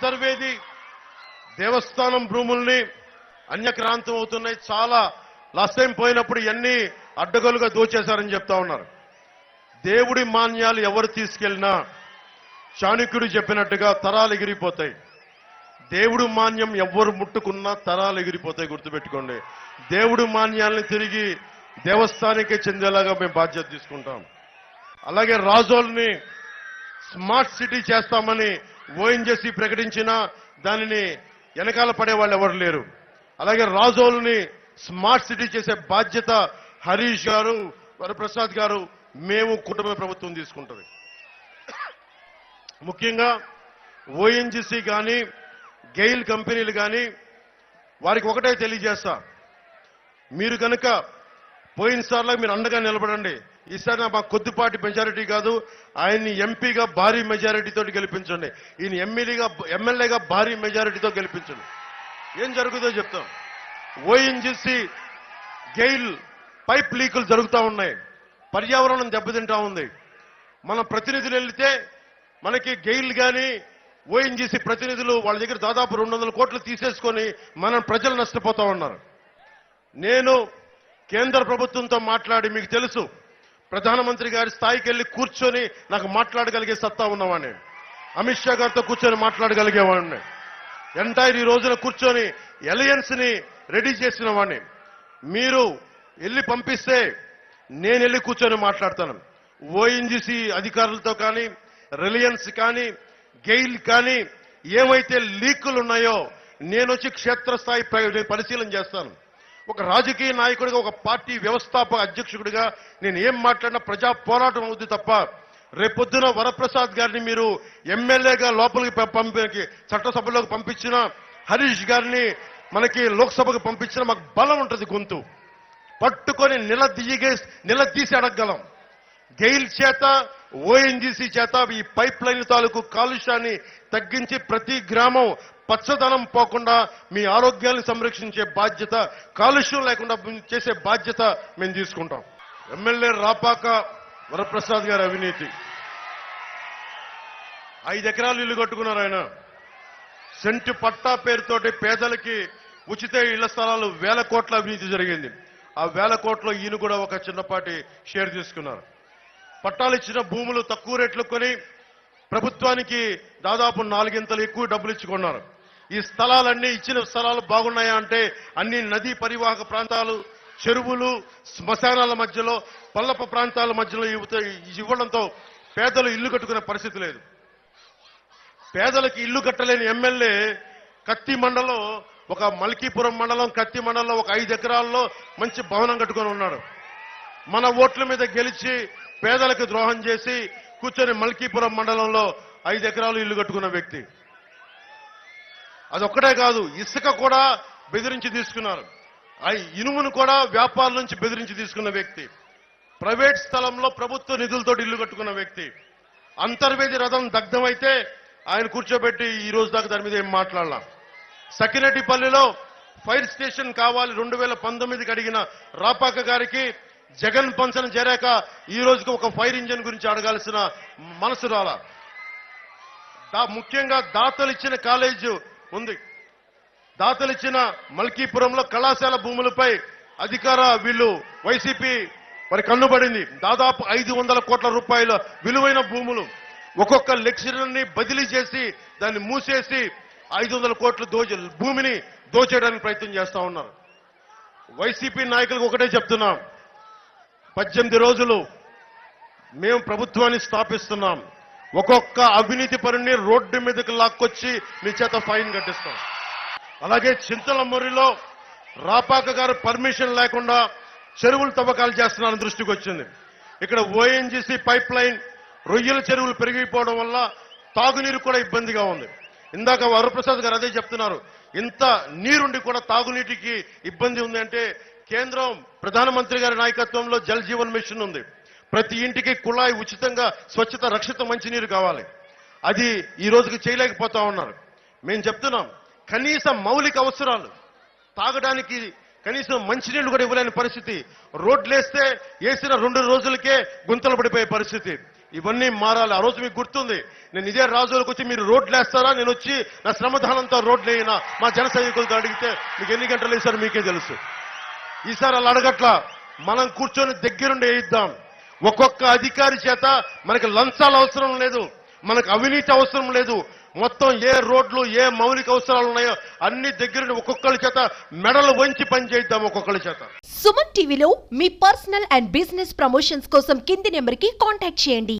అంతర్వేది దేవస్థానం భూముల్ని అన్యక్రాంతం అవుతున్నాయి. చాలా లాస్ట్ టైం పోయినప్పుడు ఇవన్నీ అడ్డగోలుగా దోచేశారని చెప్తా ఉన్నారు. దేవుడి మాన్యాలు ఎవరు తీసుకెళ్లినా చాణక్యుడు చెప్పినట్టుగా తరాలు ఎగిరిపోతాయి. దేవుడు మాన్యం ఎవరు ముట్టుకున్నా తరాలు ఎగిరిపోతాయి. గుర్తుపెట్టుకోండి. దేవుడు మాన్యాలను తిరిగి దేవస్థానికే చెందేలాగా మేము బాధ్యత తీసుకుంటాం. అలాగే రాజోల్ని స్మార్ట్ సిటీ చేస్తామని ఓఎన్జీసీ ప్రకటించినా దానిని వెనకాల పడే వాళ్ళు ఎవరు లేరు. అలాగే రాజోల్ని స్మార్ట్ సిటీ చేసే బాధ్యత హరీష్ గారు, వరప్రసాద్ గారు, మేము కుటుంబ ప్రభుత్వం తీసుకుంటుంది. ముఖ్యంగా ఓఎన్జీసీ కానీ గెయిల్ కంపెనీలు కానీ వారికి ఒకటే తెలియజేస్తా, మీరు కనుక పోయినసార్లు మీరు అండగా నిలబడండి. ఈసారి మా కొద్దిపాటి మెజారిటీ కాదు, ఆయన్ని ఎంపీగా భారీ మెజారిటీతో గెలిపించండి. ఈయన ఎమ్మెల్యేగా భారీ మెజారిటీతో గెలిపించండి. ఏం జరుగుతుందో చెప్తాం. ఓఎన్జీసీ గెయిల్ పైప్ లీకులు జరుగుతూ ఉన్నాయి. పర్యావరణం దెబ్బతింటా ఉంది. మన ప్రతినిధులు వెళ్తే మనకి గెయిల్ కానీ ఓఎన్జీసీ ప్రతినిధులు వాళ్ళ దగ్గర దాదాపు 200 కోట్లు తీసేసుకొని మన ప్రజలు నష్టపోతా ఉన్నారు. నేను కేంద్ర ప్రభుత్వంతో మాట్లాడి, మీకు తెలుసు ప్రధానమంత్రి గారి స్థాయికి వెళ్ళి కూర్చొని నాకు మాట్లాడగలిగే సత్తా ఉన్నవాడిని. అమిత్ షా గారితో కూర్చొని మాట్లాడగలిగేవాడిని. ఎంటైర్ ఈ రోజున కూర్చొని అలయన్స్ ని రెడీ చేసిన వాడిని. మీరు వెళ్ళి పంపిస్తే నేను వెళ్ళి కూర్చొని మాట్లాడతాను. ఓఎన్జీసీ అధికారులతో కానీ, రిలయన్స్ కానీ, గెయిల్ కానీ ఏమైతే లీకులు ఉన్నాయో నేను వచ్చి క్షేత్రస్థాయి పరిశీలన చేస్తాను. ఒక రాజకీయ నాయకుడిగా, ఒక పార్టీ వ్యవస్థాపక అధ్యక్షుడిగా నేను ఏం మాట్లాడినా ప్రజా పోరాటం అవుతుంది తప్ప, రేపొద్దున వరప్రసాద్ గారిని మీరు ఎమ్మెల్యేగా లోపలికి చట్టసభలోకి పంపించిన, హరీష్ గారిని మనకి లోక్సభకు పంపించిన మాకు బలం ఉంటుంది. గొంతు పట్టుకొని నిలదీసి అడగగలం. గెయిల్ చేత, ఓఎన్జీసీ చేత ఈ పైప్ లైన్ తాలూకు కాలుష్యాన్ని తగ్గించి ప్రతి గ్రామం పచ్చదనం పోకుండా మీ ఆరోగ్యాన్ని సంరక్షించే బాధ్యత, కాలుష్యం లేకుండా చేసే బాధ్యత మేము తీసుకుంటాం. ఎమ్మెల్యే రాపాక వరప్రసాద్ గారి అవినీతి. 5 ఎకరాలు ఇల్లు కట్టుకున్నారు ఆయన. సెంటు పట్టా పేరుతోటి పేదలకి ఉచిత ఇళ్ల స్థలాలు 1000 కోట్ల అవినీతి జరిగింది. ఆ 1000 కోట్ల ఈయన కూడా ఒక చిన్నపాటి షేర్ తీసుకున్నారు. పట్టాలు ఇచ్చిన భూములు తక్కువ రేట్లు కొని ప్రభుత్వానికి దాదాపు 4 ఇంతలు ఎక్కువ డబ్బులు ఇచ్చుకున్నారు. ఈ స్థలాలన్నీ ఇచ్చిన స్థలాలు బాగున్నాయా అంటే అన్ని నదీ పరివాహక ప్రాంతాలు, చెరువులు, శ్మశానాల మధ్యలో, పల్లప ప్రాంతాల మధ్యలో ఇవ్వడంతో పేదలు ఇల్లు కట్టుకునే పరిస్థితి లేదు. పేదలకు ఇల్లు కట్టలేని ఎమ్మెల్యే కత్తి మండలం, ఒక మల్కీపురం మండలం కత్తి మండలంలో ఒక 5 ఎకరాల్లో మంచి భవనం కట్టుకొని ఉన్నాడు. మన ఓట్ల మీద గెలిచి పేదలకు ద్రోహం చేసి కూర్చొని మల్కీపురం మండలంలో 5 ఎకరాలు ఇల్లు కట్టుకున్న వ్యక్తి. అదొక్కటే కాదు, ఇసుక కూడా బెదిరించి తీసుకున్నారు. ఇనుమును కూడా వ్యాపారుల నుంచి బెదిరించి తీసుకున్న వ్యక్తి. ప్రైవేట్ స్థలంలో ప్రభుత్వ నిధులతో ఇల్లు కట్టుకున్న వ్యక్తి. అంతర్వేది రథం దగ్ధమైతే ఆయన కూర్చోబెట్టి ఈ రోజు దాకా దాని మీద ఏం మాట్లాడలా. సకినటిపల్లిలో ఫైర్ స్టేషన్ కావాలి 2019కి అడిగిన రాపాక గారికి జగన్ పంచన చేరాక ఈ రోజుకి ఒక ఫైర్ ఇంజిన్ గురించి అడగాల్సిన మనసు రాలా. ముఖ్యంగా దాతలిచ్చిన కాలేజ్ ఉంది. దాతలిచ్చిన మల్కీపురంలో కళాశాల భూములపై వీళ్ళు వైసీపీ మరి కన్నుబడింది. దాదాపు 500 కోట్ల రూపాయల విలువైన భూములు. ఒక్కొక్క లెక్చరర్ని బదిలీ చేసి దాన్ని మూసేసి 500 కోట్ల భూమిని దోచేయడానికి ప్రయత్నం చేస్తా ఉన్నారు. వైసీపీ నాయకులకు ఒకటే చెప్తున్నాం, 18 రోజులు మేము ప్రభుత్వాన్ని స్థాపిస్తున్నాం. ఒక్కొక్క అవినీతి పరుని రోడ్డు మీదకి లాక్కొచ్చి మీ చేత ఫైన్ కట్టిస్తాం. అలాగే చింతలమర్రిలో రాపాక గారు పర్మిషన్ లేకుండా చెరువులు తవ్వకాలు చేస్తున్నారని దృష్టికి వచ్చింది. ఇక్కడ ఓఎన్జీసీ పైప్ లైన్, రొయ్యల చెరువులు పెరిగిపోవడం వల్ల తాగునీరు కూడా ఇబ్బందిగా ఉంది. ఇందాక వరప్రసాద్ గారు అదే చెప్తున్నారు, ఇంత నీరుండి కూడా తాగునీటికి ఇబ్బంది ఉంది అంటే కేంద్రం ప్రధానమంత్రి గారి నాయకత్వంలో జల్ జీవన్ మిషన్ ఉంది. ప్రతి ఇంటికి కుళాయి ఉచితంగా స్వచ్ఛత రక్షిత మంచినీరు కావాలి. అది ఈ రోజుకి చేయలేకపోతా ఉన్నారు. మేము చెప్తున్నాం, కనీస మౌలిక అవసరాలు తాగడానికి కనీసం మంచినీళ్లు కూడా ఇవ్వలేని పరిస్థితి. రోడ్లేస్తే వేసిన 2 రోజులకే గుంతలు పడిపోయే పరిస్థితి. ఇవన్నీ మారాలి. ఆ రోజు మీకు గుర్తుంది, నేను ఇదే రాజులకు వచ్చి మీరు రోడ్లు వేస్తారా, నేను వచ్చి నా శ్రమదానంతో రోడ్లు వేయినా మా జన సైనికులతో అడిగితే మీకు ఎన్ని గంటలు వేసారో మీకే తెలుసు. ఈసారి అలా అడగట్లా, మనం కూర్చొని దగ్గరుండి వేయిద్దాం. ఒక్కొక్క అధికారి చేత మనకి లంచాలు అవసరం లేదు, మనకు అవినీతి అవసరం లేదు. మొత్తం ఏ రోడ్లు ఏ మౌలిక అవసరాలు ఉన్నాయో అన్ని దగ్గరుండి ఒక్కొక్కరి చేత మెడలు వంచి పని చేద్దాం ఒక్కొక్కరి చేత. సుమన్ టీవీలో మీ పర్సనల్ అండ్ బిజినెస్ ప్రమోషన్స్ కోసం కింది నెంబర్కి కాంటాక్ట్ చేయండి.